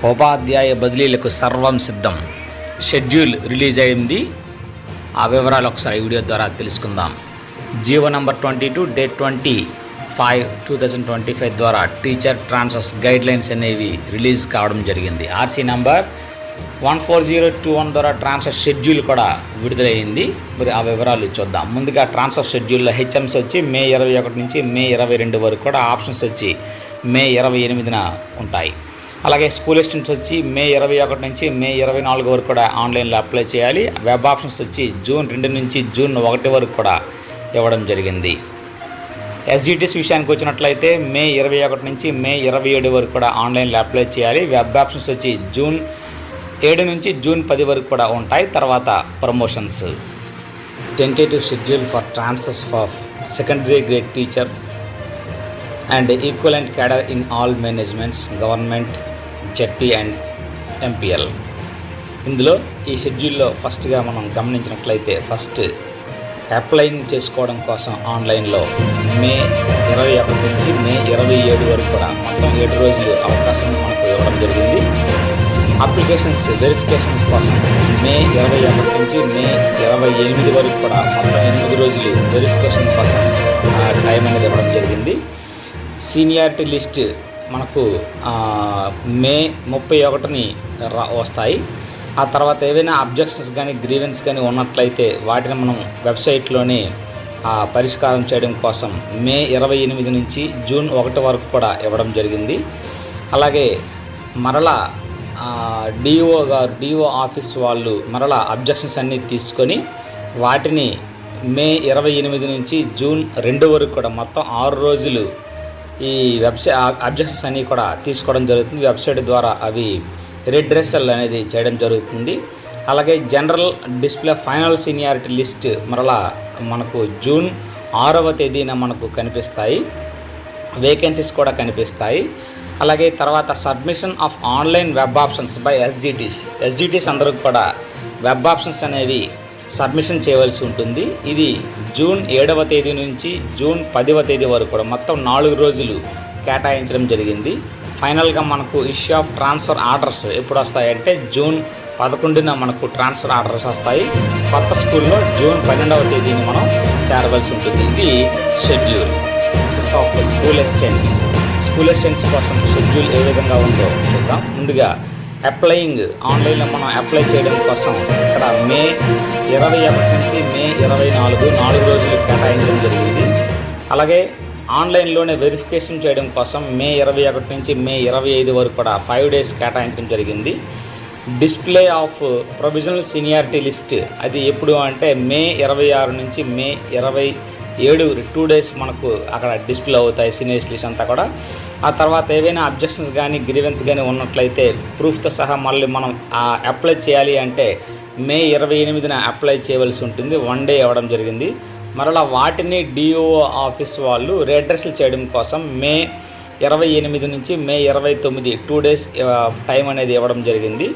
ఉపాధ్యాయ బదిలీలకు సర్వం సిద్ధం. Schedule release అయింది. ఆ వివరాలు ఒకసారి వీడియో ద్వారా తెలుసుకుందాం. జీవో నంబర్ 22 డేట్ 25/2025 ద్వారా టీచర్ ట్రాన్స్ఫర్స్ గైడ్లైన్స్ అనేవి రిలీజ్ కావడం జరిగింది. ఆర్సీ నంబర్ 14021 ద్వారా ట్రాన్స్ఫర్ షెడ్యూల్ కూడా విడుదలైంది. మరి ఆ వివరాలు చూద్దాం. ముందుగా ట్రాన్స్ఫర్ షెడ్యూల్లో హెచ్ఎంస్ వచ్చి మే 21 నుంచి మే 22 వరకు కూడా, ఆప్షన్స్ వచ్చి మే 28న ఉంటాయి. అలాగే స్కూల్ అసిస్టెంట్స్ వచ్చి మే 21 నుంచి మే 24 వరకు కూడా ఆన్లైన్లో అప్లై చేయాలి. వెబ్ ఆప్షన్స్ వచ్చి జూన్ 2 నుంచి జూన్ 1 వరకు కూడా ఇవ్వడం జరిగింది. ఎస్జిటిస్ విషయానికి వచ్చినట్లయితే మే 21 నుంచి మే 27 వరకు కూడా ఆన్లైన్లో అప్లై చేయాలి. వెబ్ ఆప్షన్స్ వచ్చి జూన్ 7 నుంచి జూన్ 10 వరకు కూడా ఉంటాయి. తర్వాత promotions. Tentative schedule for transfers of secondary grade teacher and equivalent cadre in all managements, government, ZP and MPL. ఇందులో ఈ షెడ్యూల్లో ఫస్ట్గా మనం గమనించినట్లయితే, ఫస్ట్ అప్లైయింగ్ చేసుకోవడం కోసం ఆన్లైన్లో మే 21 నుంచి మే 27 వరకు కూడా మొత్తం 7 రోజులు అవకాశం మనకు ఇవ్వడం జరిగింది. అప్లికేషన్స్ వెరిఫికేషన్స్ కోసం మే 21 నుంచి మే 28 వరకు కూడా మొత్తం 8 రోజులు వెరిఫికేషన్ కోసం టైం అనేది ఇవ్వడం జరిగింది. సీనియారిటీ లిస్ట్ మనకు మే 31ని వస్తాయి. ఆ తర్వాత ఏవైనా అబ్జెక్షన్స్ కానీ గ్రీవెన్స్ కానీ ఉన్నట్లయితే వాటిని మనం వెబ్సైట్లోనే పరిష్కారం చేయడం కోసం మే 28 నుంచి జూన్ 1 వరకు కూడా ఇవ్వడం జరిగింది. అలాగే మరలా డిఓ ఆఫీస్ వాళ్ళు మరలా అబ్జెక్షన్స్ అన్నీ తీసుకొని వాటిని మే 28 నుంచి జూన్ 2 వరకు కూడా మొత్తం 6 రోజులు ఈ అబ్జెక్షన్స్ అన్నీ కూడా తీసుకోవడం జరుగుతుంది. వెబ్సైట్ ద్వారా అవి రిడ్రెసల్ అనేది చేయడం జరుగుతుంది. అలాగే general display final seniority list మరలా మనకు జూన్ 6వ తేదీన మనకు కనిపిస్తాయి. వేకెన్సీస్ కూడా కనిపిస్తాయి. అలాగే తర్వాత submission of online web options by SGTs అందరూ కూడా వెబ్ ఆప్షన్స్ అనేవి సబ్మిషన్ చేయవలసి ఉంటుంది. ఇది జూన్ 7వ తేదీ నుంచి జూన్ 10వ తేదీ వరకు కూడా మొత్తం 4 రోజులు కేటాయించడం జరిగింది. ఫైనల్గా మనకు ఇష్యూ ఆఫ్ ట్రాన్స్ఫర్ ఆర్డర్స్ ఎప్పుడు వస్తాయంటే జూన్ 11న మనకు ట్రాన్స్ఫర్ ఆర్డర్స్ వస్తాయి. కొత్త స్కూల్లో జూన్ 12వ తేదీని మనం చేరవలసి ఉంటుంది. ఇది షెడ్యూల్ ఆఫ్ స్కూల్ అసిస్టెంట్స్ కోసం షెడ్యూల్ ఏ విధంగా ఉందో చూద్దాం. ముందుగా అప్లయింగ్ ఆన్లైన్లో మనం అప్లై చేయడం కోసం ఇక్కడ మే 21 నుంచి మే 24 4 రోజులు కేటాయించడం జరిగింది. అలాగే ఆన్లైన్లోనే వెరిఫికేషన్ చేయడం కోసం మే 21 నుంచి మే 25 వరకు కూడా 5 డేస్ కేటాయించడం జరిగింది. Display of provisional seniority list అది ఎప్పుడు అంటే మే 26 నుంచి మే 27 2 డేస్ మనకు అక్కడ డిస్ప్లే అవుతాయి సీనియర్ లిస్ట్ అంతా కూడా. ఆ తర్వాత ఏవైనా అబ్జెక్షన్స్ కానీ గ్రీవెన్స్ కానీ ఉన్నట్లయితే ప్రూఫ్తో సహా మళ్ళీ మనం అప్లై చేయాలి అంటే మే 28న అప్లై చేయవలసి ఉంటుంది. 1 డే ఇవ్వడం జరిగింది. మరలా వాటిని డిఓ ఆఫీస్ వాళ్ళు రీడ్రెసల్ చేయడం కోసం మే 28 నుంచి మే 29 2 డేస్ టైం అనేది ఇవ్వడం జరిగింది.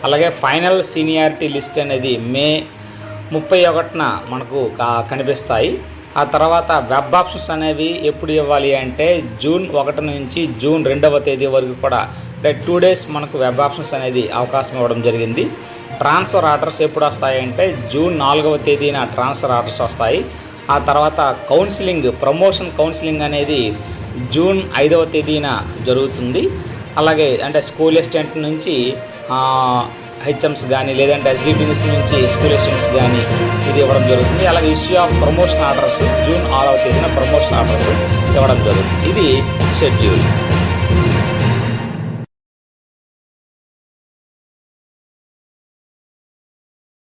అలాగే ఫైనల్ సీనియారిటీ లిస్ట్ అనేది మే 31న మనకు కనిపిస్తాయి. ఆ తర్వాత వెబ్ ఆప్షన్స్ అనేవి ఎప్పుడు ఇవ్వాలి అంటే జూన్ 1 నుంచి జూన్ 2వ తేదీ వరకు కూడా 2 డేస్ మనకు వెబ్ ఆప్షన్స్ అనేది అవకాశం ఇవ్వడం జరిగింది. ట్రాన్స్ఫర్ ఆర్డర్స్ ఎప్పుడు వస్తాయంటే జూన్ 4వ తేదీన ట్రాన్స్ఫర్ ఆర్డర్స్ వస్తాయి. ఆ తర్వాత ప్రమోషన్ కౌన్సిలింగ్ అనేది జూన్ 5వ తేదీన జరుగుతుంది. అలాగే అంటే స్కూల్ అసిస్టెంట్ నుంచి హెచ్ఎంస్ కానీ లేదంటే ఎస్జిటిస్ నుంచి స్కూల్ అసిస్టెంట్స్ కానీ ఇది ఇవ్వడం జరుగుతుంది. అలాగే issue of promotion orders June 6వ తేదీన ప్రమోషన్ ఆర్డర్స్ ఇవ్వడం జరుగుతుంది. ఇది షెడ్యూల్.